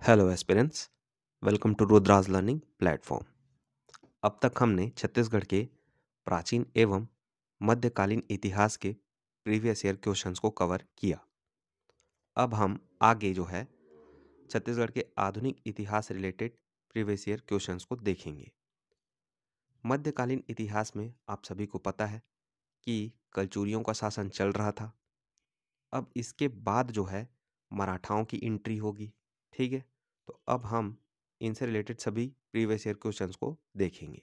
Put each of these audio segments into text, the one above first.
Hello aspirants, welcome to Rudra's learning platform. अब तक हमने छत्तीसगढ़ के प्राचीन एवं मध्यकालीन इतिहास के प्रीवियस ईयर क्वेश्चंस को कवर किया। अब हम आगे जो है छत्तीसगढ़ के आधुनिक इतिहास रिलेटेड प्रीवियस ईयर क्वेश्चंस को देखेंगे। मध्यकालीन इतिहास में आप सभी को पता है कि कलचुरियों का शासन चल रहा था। अब इसके बाद जो है मराठाओं की एंट्री होगी, ठीक है। तो अब हम इनसे रिलेटेड सभी प्रीवियस ईयर क्वेश्चंस को देखेंगे।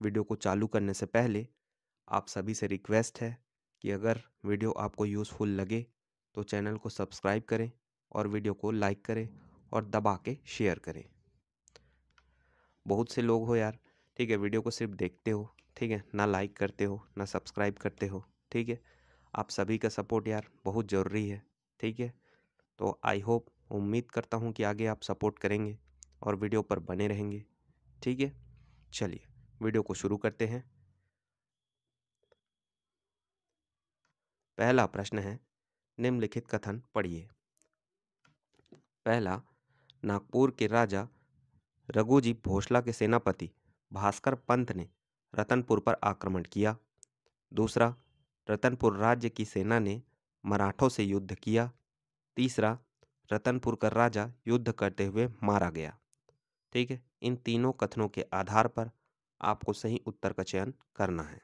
वीडियो को चालू करने से पहले आप सभी से रिक्वेस्ट है कि अगर वीडियो आपको यूज़फुल लगे तो चैनल को सब्सक्राइब करें और वीडियो को लाइक करें और दबा के शेयर करें। बहुत से लोग हो यार, ठीक है, वीडियो को सिर्फ देखते हो, ठीक है, ना लाइक करते हो ना सब्सक्राइब करते हो, ठीक है। आप सभी का सपोर्ट यार बहुत ज़रूरी है, ठीक है। तो आई होप, उम्मीद करता हूँ कि आगे आप सपोर्ट करेंगे और वीडियो पर बने रहेंगे, ठीक है। चलिए वीडियो को शुरू करते हैं। पहला प्रश्न है, निम्नलिखित कथन पढ़िए। पहला, नागपुर के राजा रघुजी भोसला के सेनापति भास्कर पंत ने रतनपुर पर आक्रमण किया। दूसरा, रतनपुर राज्य की सेना ने मराठों से युद्ध किया। तीसरा, रतनपुर का राजा युद्ध करते हुए मारा गया। ठीक है, इन तीनों कथनों के आधार पर आपको सही उत्तर का चयन करना है।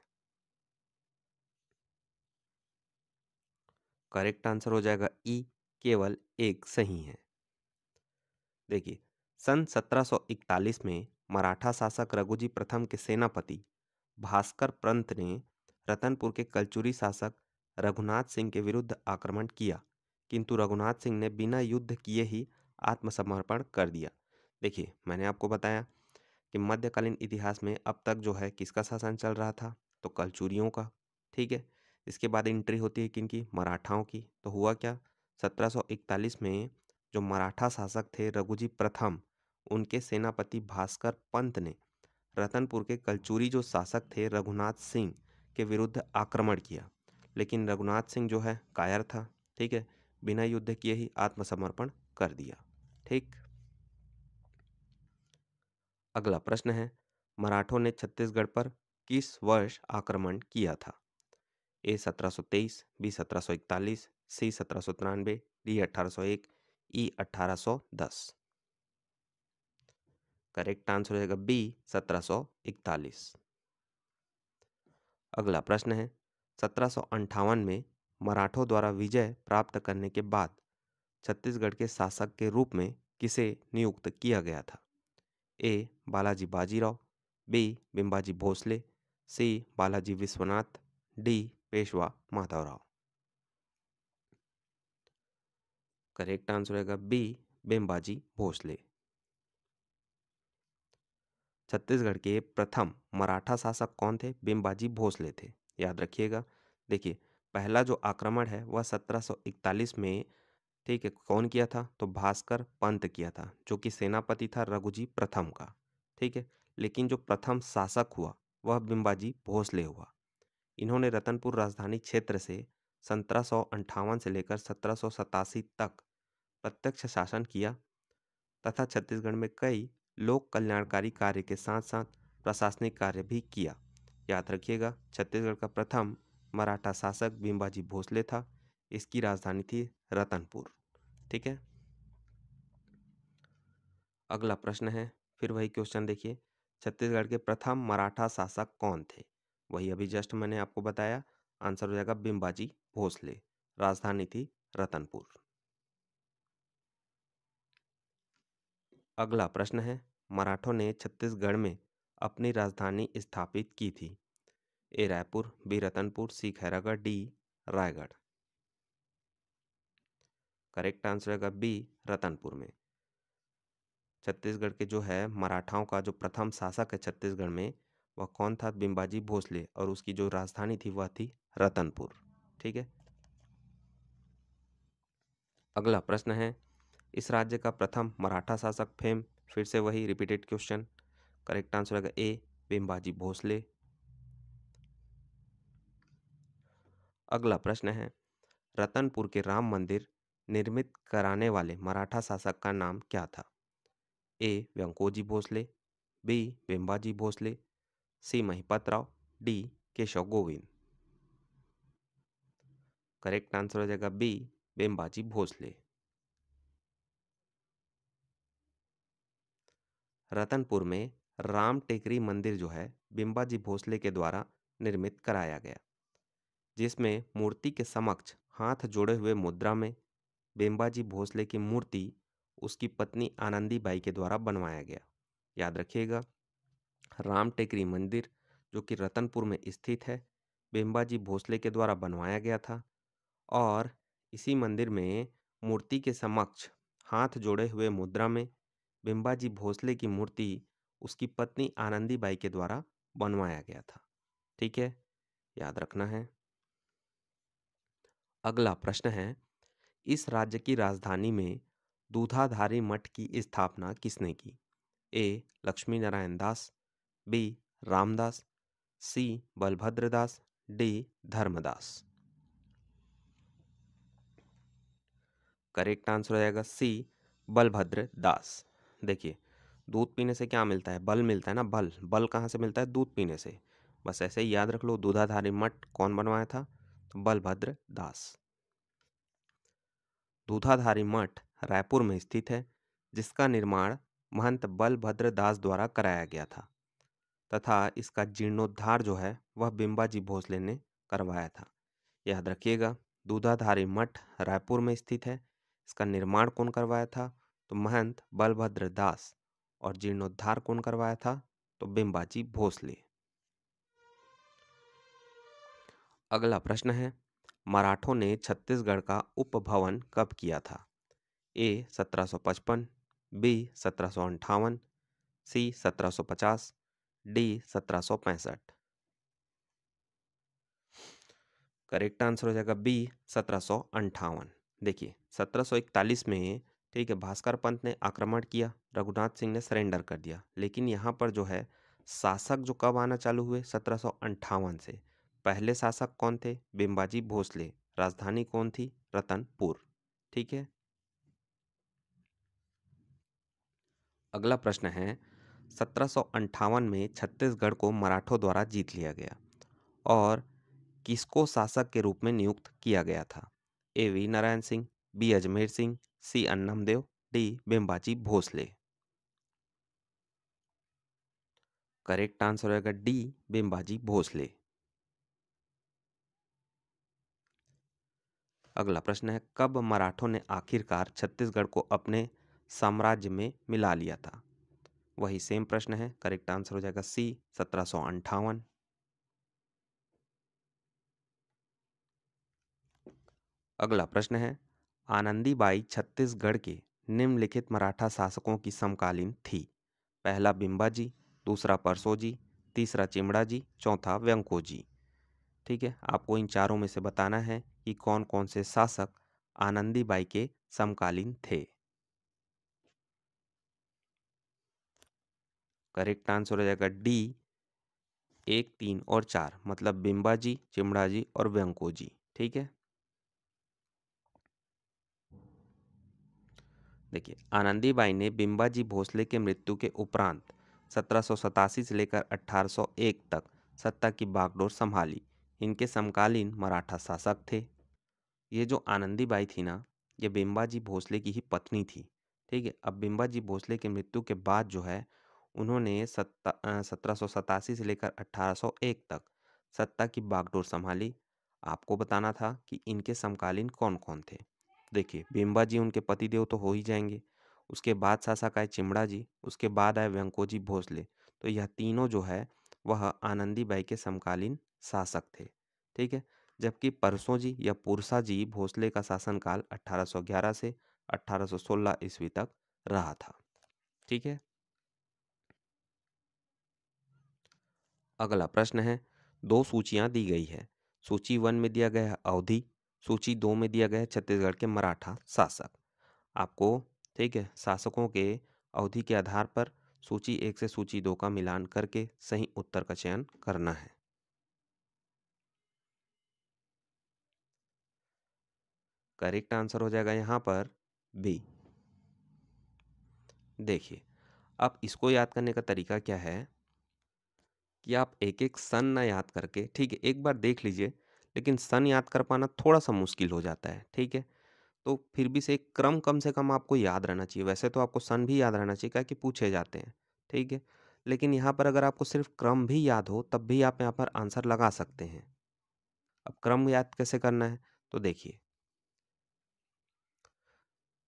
करेक्ट आंसर हो जाएगा ई, केवल एक सही है। देखिए, सन 1741 में मराठा शासक रघुजी प्रथम के सेनापति भास्कर पंत ने रतनपुर के कलचुरी शासक रघुनाथ सिंह के विरुद्ध आक्रमण किया, किंतु रघुनाथ सिंह ने बिना युद्ध किए ही आत्मसमर्पण कर दिया। देखिए, मैंने आपको बताया कि मध्यकालीन इतिहास में अब तक जो है किसका शासन चल रहा था, तो कलचुरियों का, ठीक है। इसके बाद एंट्री होती है किनकी, मराठाओं की। तो हुआ क्या, 1741 में जो मराठा शासक थे रघुजी प्रथम, उनके सेनापति भास्कर पंत ने रतनपुर के कलचुरी जो शासक थे रघुनाथ सिंह के विरुद्ध आक्रमण किया, लेकिन रघुनाथ सिंह जो है कायर था, ठीक है, बिना युद्ध किए ही आत्मसमर्पण कर दिया। ठीक, अगला प्रश्न है, मराठों ने छत्तीसगढ़ पर किस वर्ष आक्रमण किया था? ए 1723, बी 1741, सी 1793, डी 1801, ई 1810। करेक्ट आंसर हो जाएगा बी 1741। अगला प्रश्न है, 1758 में मराठों द्वारा विजय प्राप्त करने के बाद छत्तीसगढ़ के शासक के रूप में किसे नियुक्त किया गया था? A Balaji Bajirao, B Bimbaji Bhosle, C Balaji Vishwanath, D Peshwa Madhavrao. Correct answer रहेगा बी बिम्बाजी भोसले। छत्तीसगढ़ के प्रथम मराठा शासक कौन थे? बिम्बाजी भोसले थे, याद रखिएगा। देखिए, पहला जो आक्रमण है वह 1741 में, ठीक है, कौन किया था? तो भास्कर पंत किया था, जो कि सेनापति था रघुजी प्रथम का, ठीक है। लेकिन जो प्रथम शासक हुआ वह बिम्बाजी भोसले हुआ। इन्होंने रतनपुर राजधानी क्षेत्र से 1758 से लेकर 1787 तक प्रत्यक्ष शासन किया तथा छत्तीसगढ़ में कई लोक कल्याणकारी कार्य के साथ साथ प्रशासनिक कार्य भी किया। याद रखिएगा, छत्तीसगढ़ का प्रथम मराठा शासक बिम्बाजी भोसले था। इसकी राजधानी थी रतनपुर, ठीक है। अगला प्रश्न है, फिर वही क्वेश्चन देखिए, छत्तीसगढ़ के प्रथम मराठा शासक कौन थे? वही अभी जस्ट मैंने आपको बताया, आंसर हो जाएगा बिम्बाजी भोसले, राजधानी थी रतनपुर। अगला प्रश्न है, मराठों ने छत्तीसगढ़ में अपनी राजधानी स्थापित की थी? A Raipur, B Ratanpur, C Khairagarh, D Raigarh. Correct answer रहेगा बी रतनपुर में। छत्तीसगढ़ के जो है मराठाओं का जो प्रथम शासक है छत्तीसगढ़ में, वह कौन था? बिम्बाजी भोसले, और उसकी जो राजधानी थी वह थी रतनपुर, ठीक है। अगला प्रश्न है, इस राज्य का प्रथम मराठा शासक फेम, फिर से वही रिपीटेड क्वेश्चन। करेक्ट आंसर रहेगा ए बिम्बाजी भोसले। अगला प्रश्न है, रतनपुर के राम मंदिर निर्मित कराने वाले मराठा शासक का नाम क्या था? A. Vyankoji Bhosle, B. Bimbaji Bhosle, C. Mahipatrao, D. Keshav Govind. Correct answer हो जाएगा बी. बिंबाजी भोसले। रतनपुर में राम टेकरी मंदिर जो है बिंबाजी भोसले के द्वारा निर्मित कराया गया, जिसमें मूर्ति के समक्ष हाथ जोड़े हुए मुद्रा में बिंबाजी भोसले की मूर्ति उसकी पत्नी आनंदीबाई के द्वारा बनवाया गया। याद रखिएगा, राम टेकरी मंदिर जो कि रतनपुर में स्थित है, बिंबाजी भोसले के द्वारा बनवाया गया था और इसी मंदिर में मूर्ति के समक्ष हाथ जोड़े हुए मुद्रा में बिंबाजी भोसले की मूर्ति उसकी पत्नी आनंदीबाई के द्वारा बनवाया गया था। ठीक है, याद रखना है। अगला प्रश्न है, इस राज्य की राजधानी में दूधाधारी मठ की स्थापना किसने की? ए. लक्ष्मी नारायण दास, बी. रामदास, सी. बलभद्र दास, डी. धर्मदास। करेक्ट आंसर हो जाएगा सी. बलभद्र दास। देखिए, दूध पीने से क्या मिलता है? बल मिलता है ना। बल बल कहाँ से मिलता है? दूध पीने से। बस ऐसे ही याद रख लो, दूधाधारी मठ कौन बनवाया था? तो बलभद्र दास। दूधाधारी मठ रायपुर में स्थित है, जिसका निर्माण महंत बलभद्र दास द्वारा कराया गया था तथा इसका जीर्णोद्धार जो है वह बिंबाजी भोसले ने करवाया था। याद रखिएगा, दूधाधारी मठ रायपुर में स्थित है, इसका निर्माण कौन करवाया था? तो महंत बलभद्र दास। और जीर्णोद्धार कौन करवाया था? तो बिंबाजी भोसले। अगला प्रश्न है, मराठों ने छत्तीसगढ़ का उपभवन कब किया था? ए. 1755, बी. 1758, सी. 1750, डी. 1765। करेक्ट आंसर हो जाएगा बी. 1758। देखिए, 1741 में, ठीक है, भास्कर पंत ने आक्रमण किया, रघुनाथ सिंह ने सरेंडर कर दिया, लेकिन यहाँ पर जो है शासक जो कब आना चालू हुए? 1758 से। पहले शासक कौन थे? बिंबाजी भोसले। राजधानी कौन थी? रतनपुर। ठीक है। अगला प्रश्न है, 1758 में छत्तीसगढ़ को मराठों द्वारा जीत लिया गया और किसको शासक के रूप में नियुक्त किया गया था? A. V. Narayan Singh, B. Ajmer Singh, C. Annamdev, D. Bimbaji Bhosle. Correct answer होगा डी. बिंबाजी भोसले। अगला प्रश्न है, कब मराठों ने आखिरकार छत्तीसगढ़ को अपने साम्राज्य में मिला लिया था? वही सेम प्रश्न है। करेक्ट आंसर हो जाएगा सी. 1758। अगला प्रश्न है, आनंदीबाई छत्तीसगढ़ के निम्नलिखित मराठा शासकों की समकालीन थी? पहला बिंबाजी, दूसरा परसोजी, तीसरा चिमड़ाजी, चौथा व्यंकोजी। ठीक है, आपको इन चारों में से बताना है कि कौन कौन से शासक आनंदीबाई के समकालीन थे। करेक्ट आंसर हो जाएगा डी. 1, 3 और 4, मतलब बिंबाजी, चिमड़ाजी और व्यंकोजी। ठीक है। देखिए, आनंदीबाई ने बिंबाजी भोसले के मृत्यु के उपरांत 1787 से लेकर 1801 तक सत्ता की बागडोर संभाली। इनके समकालीन मराठा शासक थे। ये जो आनंदीबाई थी ना, ये बिंबाजी भोसले की ही पत्नी थी। ठीक है। अब बिंबाजी भोसले की मृत्यु के बाद जो है उन्होंने 1787 से लेकर 1801 तक सत्ता की बागडोर संभाली। आपको बताना था कि इनके समकालीन कौन कौन थे। देखिए, बिंबा जी उनके पतिदेव तो हो ही जाएंगे, उसके बाद शासक आए चिमड़ा जी, उसके बाद आए व्यंकोजी भोसले। तो यह तीनों जो है वह आनंदीबाई के समकालीन शासक थे। ठीक है। जबकि परसों जी या पुरसा जी भोसले का शासनकाल 1811 से 1816 ईस्वी तक रहा था। ठीक है। अगला प्रश्न है, दो सूचियां दी गई है। सूची 1 में दिया गया है अवधि, सूची 2 में दिया गया है छत्तीसगढ़ के मराठा शासक। आपको, ठीक है, शासकों के अवधि के आधार पर सूची 1 से सूची 2 का मिलान करके सही उत्तर का चयन करना है। करेक्ट आंसर हो जाएगा यहाँ पर बी। देखिए, अब इसको याद करने का तरीका क्या है कि आप एक एक सन ना याद करके, ठीक है, एक बार देख लीजिए, लेकिन सन याद कर पाना थोड़ा सा मुश्किल हो जाता है, ठीक है। तो फिर भी से एक क्रम कम से कम आपको याद रहना चाहिए। वैसे तो आपको सन भी याद रहना चाहिए, क्या कि पूछे जाते हैं, ठीक है। लेकिन यहाँ पर अगर आपको सिर्फ क्रम भी याद हो तब भी आप यहाँ पर आंसर लगा सकते हैं। अब क्रम याद कैसे करना है, तो देखिए,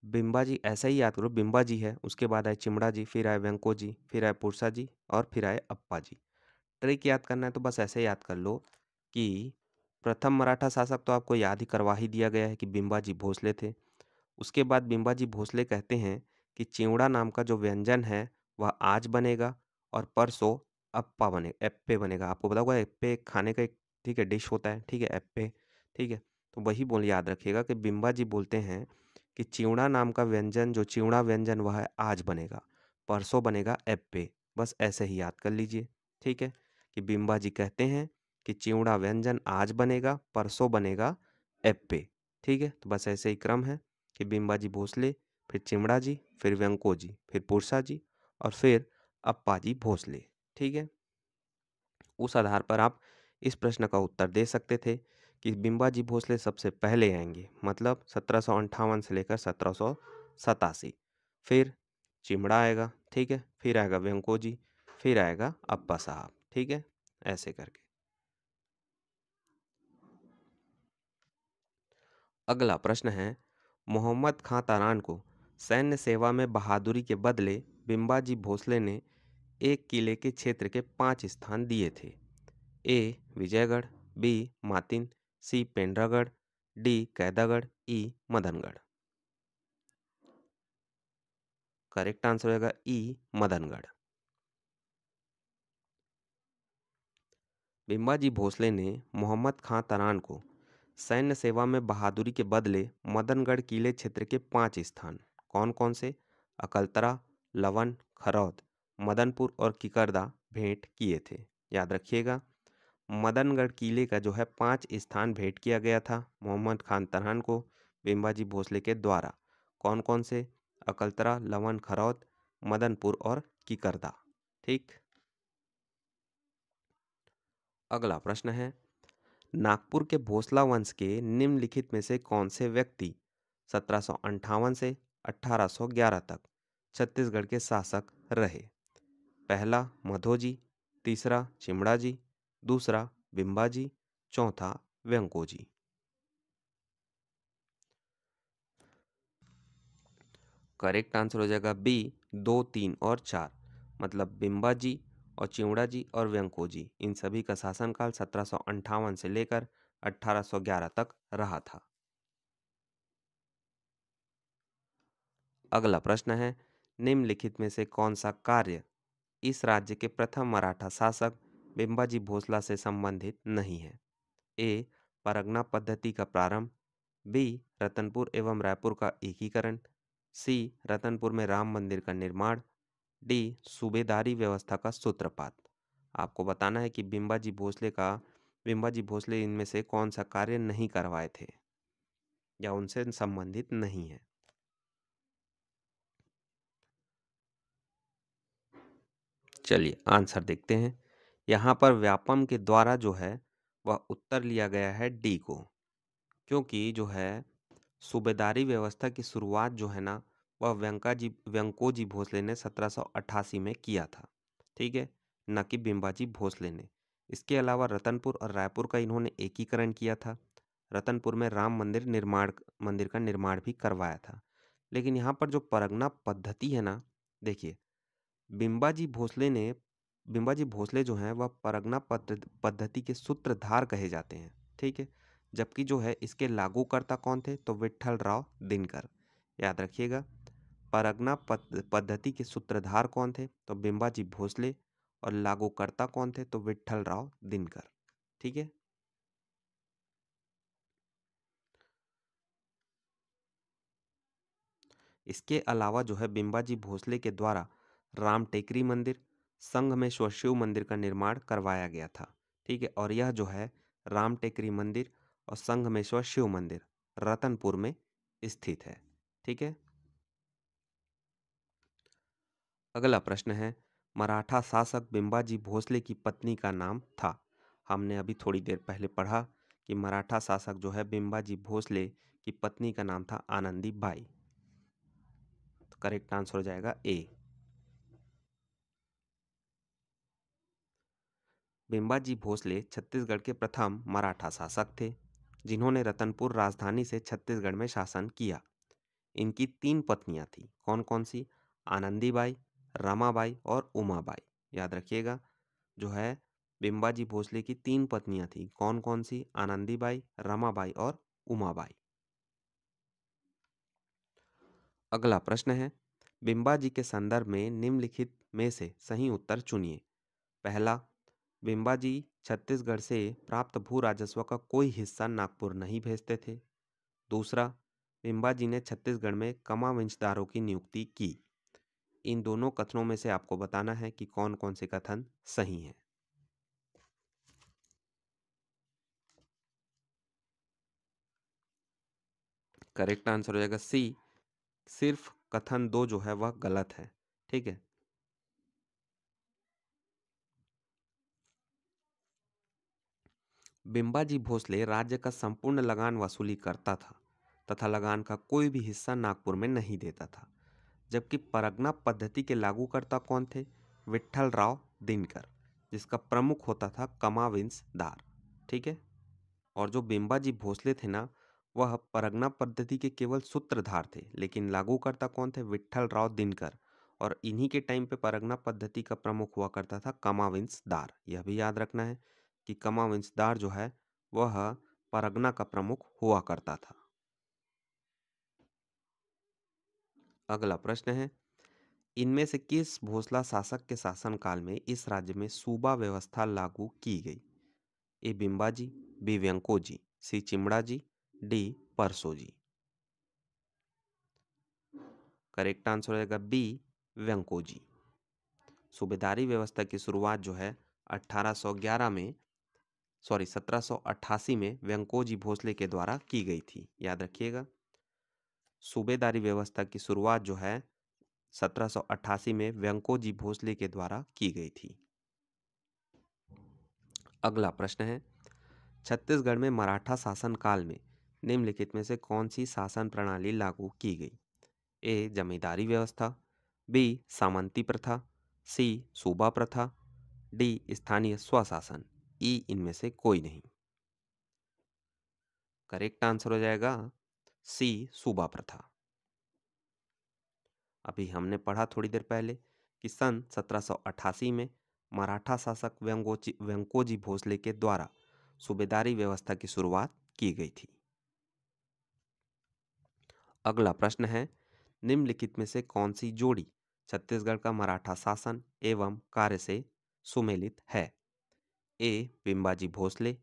बिम्बा जी ऐसा ही याद करो, बिम्बा जी है, उसके बाद आए चिमड़ा जी, फिर आए वेंको जी, फिर आए पुरसा जी, और फिर आए अप्पा जी। ट्रिक याद करना है तो बस ऐसे याद कर लो कि प्रथम मराठा शासक तो आपको याद ही करवा ही दिया गया है कि बिम्बाजी भोसले थे। उसके बाद बिम्बाजी भोसले कहते हैं कि चिवड़ा नाम का जो व्यंजन है वह आज बनेगा और परसों अप्पा बने एप्पे बनेगा। आपको पता होगा एप्पे खाने का एक, ठीक है, डिश होता है, ठीक है, एप्पे, ठीक है। तो वही बोल याद रखिएगा कि बिम्बाजी बोलते हैं कि चिवड़ा नाम का व्यंजन, जो चिवड़ा व्यंजन वह है आज बनेगा, परसों बनेगा एप्पे। बस ऐसे ही याद कर लीजिए, ठीक है, कि बिम्बाजी कहते हैं कि चिवड़ा व्यंजन आज बनेगा, परसों बनेगा एप्पे, ठीक है। तो बस ऐसे ही क्रम है कि बिम्बाजी भोसले, फिर चिमड़ा जी, फिर व्यंको जी, फिर पुरसा जी, और फिर अप्पा जी भोसले, ठीक है। उस आधार पर आप इस प्रश्न का उत्तर दे सकते थे कि बिम्बाजी भोसले सबसे पहले आएंगे, मतलब 1758 से लेकर 1787। फिर चिमड़ा आएगा, ठीक है, फिर आएगा व्यंको जी, फिर आएगा अप्पा साहब, ठीक है, ऐसे करके। अगला प्रश्न है, मोहम्मद खां तरान को सैन्य सेवा में बहादुरी के बदले बिम्बाजी भोसले ने एक किले के क्षेत्र के 5 स्थान दिए थे। ए विजयगढ़, बी मातिन, सी पेंड्रागढ़, डी कैदागढ़, ई मदनगढ़। करेक्ट आंसर होगा ई मदनगढ़। बिम्बाजी भोसले ने मोहम्मद खां तरान को सैन्य सेवा में बहादुरी के बदले मदनगढ़ किले क्षेत्र के 5 स्थान, कौन कौन से, अकलतरा, लवन, खरौद, मदनपुर और किकरदा भेंट किए थे। याद रखिएगा, मदनगढ़ किले का जो है 5 स्थान भेंट किया गया था मोहम्मद खान तरान को बिम्बाजी भोसले के द्वारा। कौन कौन से, अकलतरा, लवन, खरौद, मदनपुर और किकरदा, ठीक। अगला प्रश्न है, नागपुर के भोसला वंश के निम्नलिखित में से कौन से व्यक्ति 1758 से 1811 तक छत्तीसगढ़ के शासक रहे। पहला मधोजी, तीसरा चिमड़ा जी, दूसरा बिम्बाजी, चौथा व्यंको जी। करेक्ट आंसर हो जाएगा बी 2, 3 और 4, मतलब बिम्बा जी और चिवड़ा जी और व्यंको जी, इन सभी का शासनकाल 1758 से लेकर 1811 तक रहा था। अगला प्रश्न है, निम्नलिखित में से कौन सा कार्य इस राज्य के प्रथम मराठा शासक बिम्बाजी भोसला से संबंधित नहीं है। ए परगना पद्धति का प्रारंभ, बी रतनपुर एवं रायपुर का एकीकरण, सी रतनपुर में राम मंदिर का निर्माण, डी सूबेदारी व्यवस्था का सूत्रपात। आपको बताना है कि बिम्बाजी भोसले इनमें से कौन सा कार्य नहीं करवाए थे या उनसे संबंधित नहीं है। चलिए आंसर देखते हैं। यहाँ पर व्यापम के द्वारा जो है वह उत्तर लिया गया है डी को, क्योंकि जो है सूबेदारी व्यवस्था की शुरुआत जो है ना वह व्यंको जी भोसले ने 1788 में किया था, ठीक है, न कि बिम्बाजी भोसले ने। इसके अलावा रतनपुर और रायपुर का इन्होंने एकीकरण किया था। रतनपुर में राम मंदिर का निर्माण भी करवाया था। लेकिन यहाँ पर जो परगना पद्धति है ना, देखिए, बिम्बाजी भोसले ने बिम्बाजी भोसले जो हैं वह परगना पद्धति के सूत्रधार कहे जाते हैं, ठीक है। जबकि जो है इसके लागूकर्ता कौन थे, तो विट्ठल राव दिनकर। याद रखिएगा, परगना पद्धति के सूत्रधार कौन थे, तो बिम्बाजी भोसले, और लागूकर्ता कौन थे, तो विट्ठल राव दिनकर, ठीक है। इसके अलावा जो है बिम्बाजी भोसले के द्वारा राम टेकरी मंदिर, संगमेश्वर शिव मंदिर का निर्माण करवाया गया था, ठीक है। और यह जो है राम टेकरी मंदिर और संगमेश्वर शिव मंदिर रतनपुर में स्थित है। ठीक है। अगला प्रश्न है, मराठा शासक बिंबाजी भोसले की पत्नी का नाम था। हमने अभी थोड़ी देर पहले पढ़ा कि मराठा शासक जो है बिंबाजी भोसले की पत्नी का नाम था आनंदी बाई। तो करेक्ट आंसर हो जाएगा ए। बिंबाजी भोसले छत्तीसगढ़ के प्रथम मराठा शासक थे जिन्होंने रतनपुर राजधानी से छत्तीसगढ़ में शासन किया। इनकी 3 पत्नियां थी। कौन कौन सी? आनंदीबाई, रमाबाई और उमाबाई। याद रखिएगा, जो है बिंबाजी भोसले की 3 पत्नियां थी। कौन कौन सी? आनंदीबाई, रमाबाई और उमाबाई। अगला प्रश्न है, बिंबाजी के संदर्भ में निम्नलिखित में से सही उत्तर चुनिए। पहला, बिंबाजी छत्तीसगढ़ से प्राप्त भू राजस्व का कोई हिस्सा नागपुर नहीं भेजते थे। दूसरा, बिंबाजी ने छत्तीसगढ़ में कमावंशदारों की नियुक्ति की। इन दोनों कथनों में से आपको बताना है कि कौन कौन से कथन सही हैं। करेक्ट आंसर हो जाएगा सी। सिर्फ कथन 2 जो है वह गलत है। ठीक है। बिंबाजी भोसले राज्य का संपूर्ण लगान वसूली करता था तथा लगान का कोई भी हिस्सा नागपुर में नहीं देता था। जबकि परगना पद्धति के लागूकर्ता कौन थे? विट्ठल राव दिनकर, जिसका प्रमुख होता था कमाविंसदार। ठीक है। और जो बिंबाजी भोसले थे ना, वह परगना पद्धति के केवल सूत्रधार थे, लेकिन लागूकर्ता कौन थे? विट्ठल राव दिनकर। और इन्हीं के टाइम पे परगना पद्धति का प्रमुख हुआ करता था कमाविंसदार। यह भी याद रखना है कि कमाविंसदार जो है वह परगना का प्रमुख हुआ करता था। अगला प्रश्न है, इनमें से किस भोसला शासक के शासनकाल में इस राज्य में सूबा व्यवस्था लागू की गई? ए बिंबाजी, बी व्यंकोजी, सी चिमड़ाजी, डी परसोजी। करेक्ट आंसर हो जाएगा बी व्यंकोजी। सूबेदारी व्यवस्था की शुरुआत जो है 1811 में 1788 में व्यंकोजी भोसले के द्वारा की गई थी। याद रखिएगा, सूबेदारी व्यवस्था की शुरुआत जो है 1788 में व्यंकोजी भोसले के द्वारा की गई थी। अगला प्रश्न है, छत्तीसगढ़ में मराठा शासन काल में निम्नलिखित में से कौन सी शासन प्रणाली लागू की गई? ए जमींदारी व्यवस्था, बी सामंती प्रथा, सी सूबा प्रथा, डी स्थानीय स्वशासन, ई इनमें से कोई नहीं। करेक्ट आंसर हो जाएगा सी सूबा प्रथा। अभी हमने पढ़ा थोड़ी देर पहले कि सन 1788 में मराठा शासक व्यंकोजी भोसले के द्वारा सूबेदारी व्यवस्था की शुरुआत की गई थी। अगला प्रश्न है, निम्नलिखित में से कौन सी जोड़ी छत्तीसगढ़ का मराठा शासन एवं कार्य से सुमेलित है? ए बिंबाजी भोसले,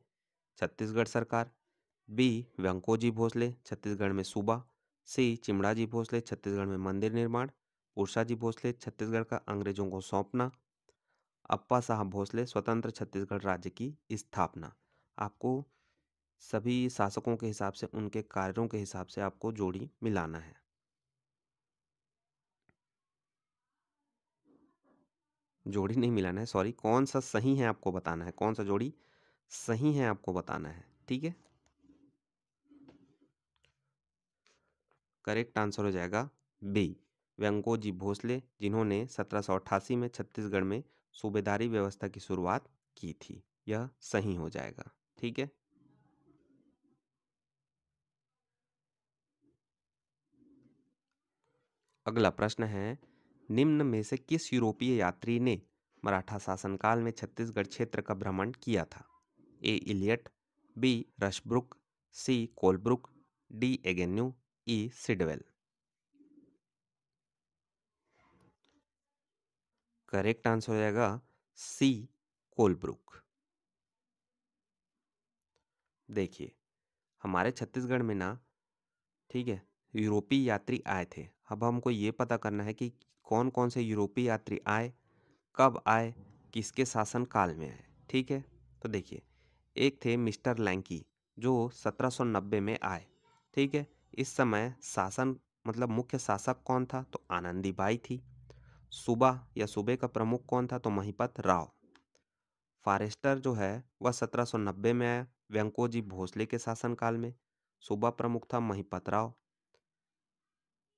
छत्तीसगढ़ सरकार, बी व्यंकोजी भोसले, छत्तीसगढ़ में सूबा, सी चिमड़ाजी भोसले, छत्तीसगढ़ में मंदिर निर्माण, पुरशाजी भोसले, छत्तीसगढ़ का अंग्रेजों को सौंपना, अप्पा साहब भोसले, स्वतंत्र छत्तीसगढ़ राज्य की स्थापना। आपको सभी शासकों के हिसाब से, उनके कार्यों के हिसाब से आपको जोड़ी मिलाना है। जोड़ी नहीं मिलाना है, सॉरी, कौन सा सही है आपको बताना है, कौन सा जोड़ी सही है आपको बताना है। ठीक है। करेक्ट आंसर हो जाएगा बी व्यंकोजी भोसले, जिन्होंने 1788 में छत्तीसगढ़ में सूबेदारी व्यवस्था की शुरुआत की थी। यह सही हो जाएगा। ठीक है। अगला प्रश्न है, निम्न में से किस यूरोपीय यात्री ने मराठा शासनकाल में छत्तीसगढ़ क्षेत्र का भ्रमण किया था? ए इलियट, बी रशब्रुक, सी कोलब्रुक, डी एगेन्यू, ई सिडवेल। करेक्ट आंसर हो जाएगा सी कोलब्रुक। देखिए, हमारे छत्तीसगढ़ में ना, ठीक है, यूरोपीय यात्री आए थे। अब हमको ये पता करना है कि कौन कौन से यूरोपीय यात्री आए, कब आए, किसके शासन काल में आए। ठीक है। तो देखिए, एक थे मिस्टर लैंकी जो 1790 में आए। ठीक है। इस समय शासन मतलब मुख्य शासक कौन था? तो आनंदीबाई थी। सूबा या सूबे का प्रमुख कौन था? तो महिपत राव। फॉरेस्टर जो है वह 1790 में आया व्यंकोजी भोसले के शासनकाल में। सूबा प्रमुख था Mahipat Rao.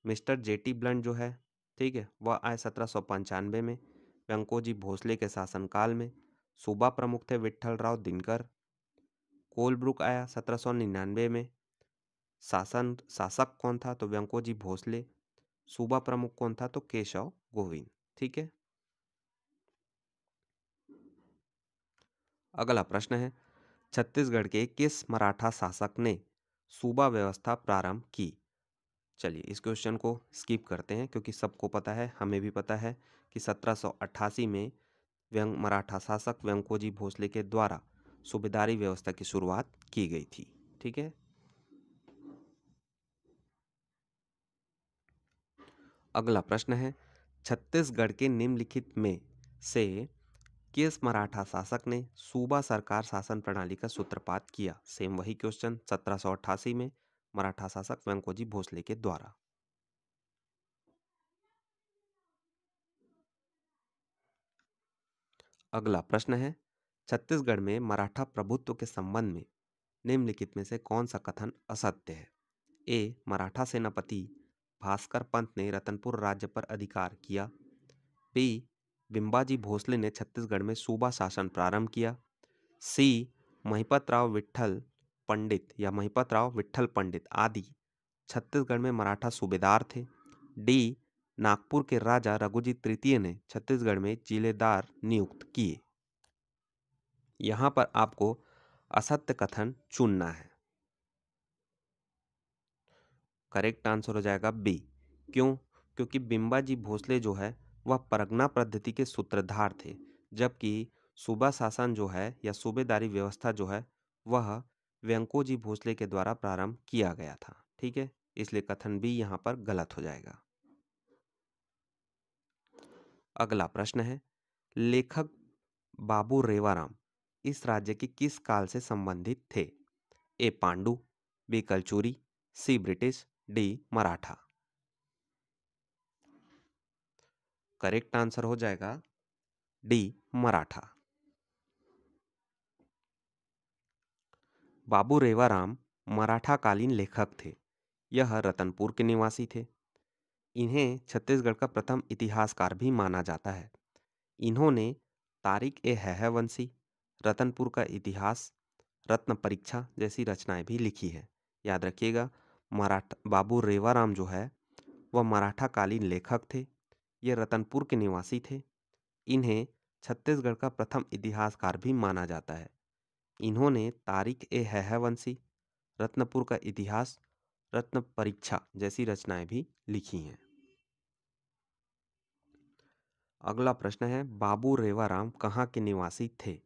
Mister jetty blunt जो है, ठीक है, वह आए 1795 में व्यंकोजी भोसले के शासनकाल में। सूबा प्रमुख थे विट्ठल राव दिनकर। कोलब्रुक आया 1799 में। शासक कौन था? तो व्यंकोजी भोसले। सूबा प्रमुख कौन था? तो केशव गोविंद। ठीक है। अगला प्रश्न है, छत्तीसगढ़ के किस मराठा शासक ने सूबा व्यवस्था प्रारंभ की? चलिए इस क्वेश्चन को स्किप करते हैं क्योंकि सबको पता है, हमें भी पता है कि 1788 में मराठा शासक व्यंकोजी भोसले के द्वारा सूबेदारी व्यवस्था की शुरुआत की गई थी। ठीक है। अगला प्रश्न है, छत्तीसगढ़ के निम्नलिखित में से किस मराठा शासक ने सूबा सरकार शासन प्रणाली का सूत्रपात किया? सेम वही क्वेश्चन 1788 में मराठा शासक व्यंकोजी भोसले के द्वारा। अगला प्रश्न है, छत्तीसगढ़ में मराठा प्रभुत्व के संबंध में निम्नलिखित में से कौन सा कथन असत्य है? ए, मराठा सेनापति भास्कर पंत ने रतनपुर राज्य पर अधिकार किया। बी, बिंबाजी भोसले ने छत्तीसगढ़ में सूबा शासन प्रारंभ किया। सी, महिपत राव विट्ठल पंडित या महिपत राव विट्ठल पंडित आदि छत्तीसगढ़ में मराठा सूबेदार थे। डी, नागपुर के राजा रघुजी तृतीय ने छत्तीसगढ़ में जिलेदार नियुक्त किए। यहां पर आपको असत्य कथन चुनना है। करेक्ट आंसर हो जाएगा बी। क्यों? क्योंकि बिंबाजी भोसले जो है वह परगना पद्धति के सूत्रधार थे, जबकि सूबा शासन जो है या सूबेदारी व्यवस्था जो है वह व्यंकोजी भोसले के द्वारा प्रारंभ किया गया था। ठीक है, इसलिए कथन बी यहाँ पर गलत हो जाएगा। अगला प्रश्न है, लेखक बाबू रेवाराम इस राज्य के किस काल से संबंधित थे? A, Pandu, B, Kalchuri, C, British, D, Maratha. Correct answer हो जाएगा डी, मराठा। बाबू रेवाराम मराठा कालीन लेखक थे। यह रतनपुर के निवासी थे। इन्हें छत्तीसगढ़ का प्रथम इतिहासकार भी माना जाता है। इन्होंने तारिक ए हैहवंशी, रतनपुर का इतिहास, रत्न परीक्षा जैसी रचनाएं भी लिखी है। याद रखिएगा, मराठा बाबू रेवाराम जो है वह मराठा कालीन लेखक थे। ये रतनपुर के निवासी थे। इन्हें छत्तीसगढ़ का प्रथम इतिहासकार भी माना जाता है। इन्होंने तारिक ए हैहवंशी, रत्नपुर का इतिहास, रत्न परीक्षा जैसी रचनाएं भी लिखी हैं। अगला प्रश्न है, बाबू रेवाराम कहाँ के निवासी थे?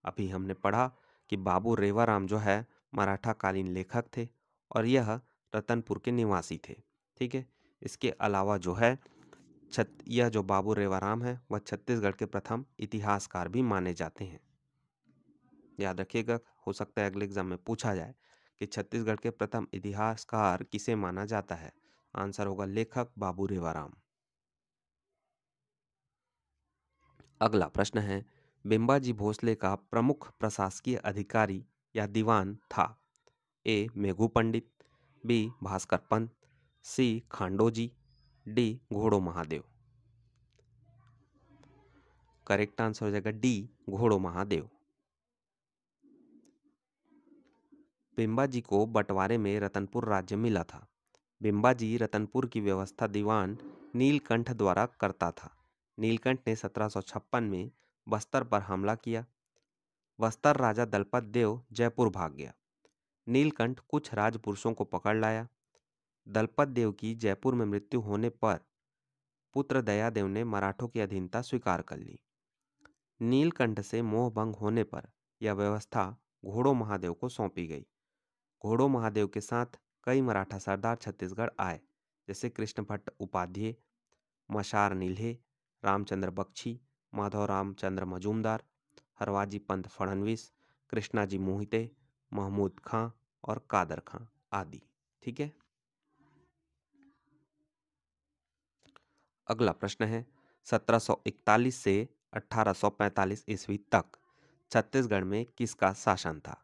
अभी हमने पढ़ा कि बाबू रेवाराम जो है मराठा कालीन लेखक थे और यह रतनपुर के निवासी थे। ठीक है। इसके अलावा जो है यह जो बाबू रेवाराम है वह छत्तीसगढ़ के प्रथम इतिहासकार भी माने जाते हैं। याद रखिएगा, हो सकता है अगले एग्जाम में पूछा जाए कि छत्तीसगढ़ के प्रथम इतिहासकार किसे माना जाता है। आंसर होगा लेखक बाबू रेवाराम। अगला प्रश्न है, बिंबाजी भोसले का प्रमुख प्रशासकीय अधिकारी या दीवान था? ए, मेघू पंडित, बी, भास्कर पंत, सी, खांडोजी, डी, घोड़ो महादेव। करेक्ट आंसर हो जाएगा डी, घोड़ो महादेव। बिंबाजी को बंटवारे में रतनपुर राज्य मिला था। बिंबाजी रतनपुर की व्यवस्था दीवान नीलकंठ द्वारा करता था। नीलकंठ ने 1756 में बस्तर पर हमला किया। बस्तर राजा दलपत देव जयपुर भाग गया। नीलकंठ कुछ राजपुरुषों को पकड़ लाया। दलपत देव की जयपुर में मृत्यु होने पर पुत्र दयादेव ने मराठों की अधीनता स्वीकार कर ली। नीलकंठ से मोह भंग होने पर यह व्यवस्था घोड़ो महादेव को सौंपी गई। घोड़ो महादेव के साथ कई मराठा सरदार छत्तीसगढ़ आए, जैसे कृष्ण भट्ट उपाध्याय, मशार नील्हे, रामचंद्र बख्शी, माधव रामचंद्र मजूमदार, हरवाजी पंत फडणवीस, कृष्णाजी मोहिते, महमूद खां और कादर खां आदि। ठीक है। अगला प्रश्न है 1741 से 1845 ईस्वी तक छत्तीसगढ़ में किसका शासन था?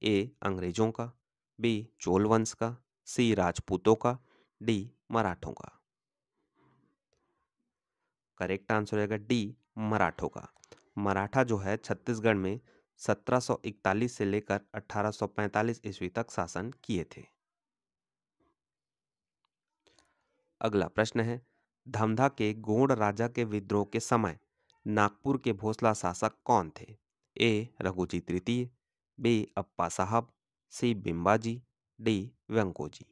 ए अंग्रेजों का, बी चोल वंश का, सी राजपूतों का, डी मराठों का। करेक्ट आंसर रहेगा डी मराठों का। मराठा जो है छत्तीसगढ़ में 1741 से लेकर 1845 ईस्वी तक शासन किए थे। अगला प्रश्न है धमधा के गोंड राजा के विद्रोह के समय नागपुर के भोसला शासक कौन थे? ए रघुजी तृतीय, B Appa Sahab, C Bimbaji, D Vyankoji.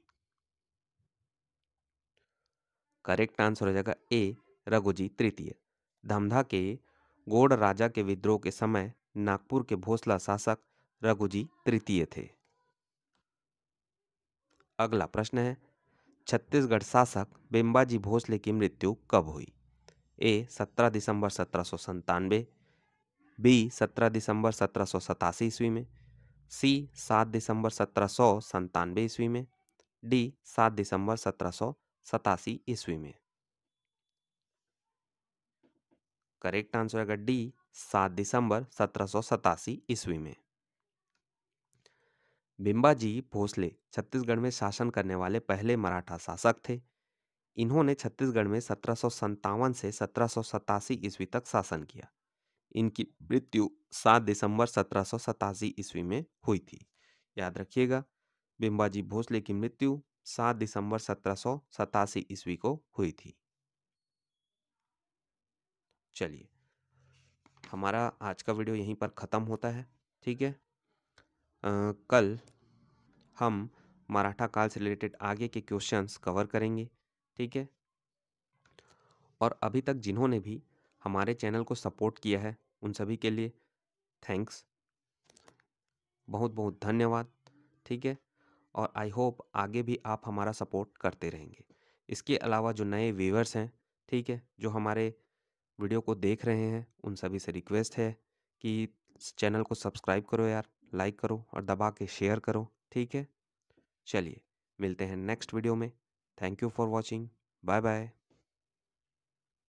Correct answer हो जाएगा ए रघुजी तृतीय। धमधा के गोंड राजा के विद्रोह के समय नागपुर के भोसला शासक रघुजी तृतीय थे। अगला प्रश्न है छत्तीसगढ़ शासक बिम्बाजी भोसले की मृत्यु कब हुई? ए 17 दिसंबर 1797, बी 17 दिसंबर 1787 ईस्वी में, सी 7 दिसंबर 1797 ईस्वी में, डी 7 दिसंबर 1787 ईस्वी में। करेक्ट आंसर होगा डी 7 दिसंबर 1787 ईस्वी में। बिम्बाजी भोसले छत्तीसगढ़ में शासन करने वाले पहले मराठा शासक थे। इन्होंने छत्तीसगढ़ में 1757 से 1787 ईस्वी तक शासन किया। इनकी मृत्यु 7 दिसंबर 1787 ईस्वी में हुई थी। याद रखिएगा बिम्बाजी भोसले की मृत्यु 7 दिसंबर 1787 ईस्वी को हुई थी। चलिए हमारा आज का वीडियो यहीं पर ख़त्म होता है। ठीक है, कल हम मराठा काल से रिलेटेड आगे के क्वेश्चंस कवर करेंगे। ठीक है, और अभी तक जिन्होंने भी हमारे चैनल को सपोर्ट किया है उन सभी के लिए थैंक्स, बहुत बहुत धन्यवाद। ठीक है, और आई होप आगे भी आप हमारा सपोर्ट करते रहेंगे। इसके अलावा जो नए व्यूअर्स हैं, ठीक है, जो हमारे वीडियो को देख रहे हैं, उन सभी से रिक्वेस्ट है कि चैनल को सब्सक्राइब करो यार, लाइक करो और दबा के शेयर करो। ठीक है, चलिए मिलते हैं नेक्स्ट वीडियो में। Thank you for watching, bye bye.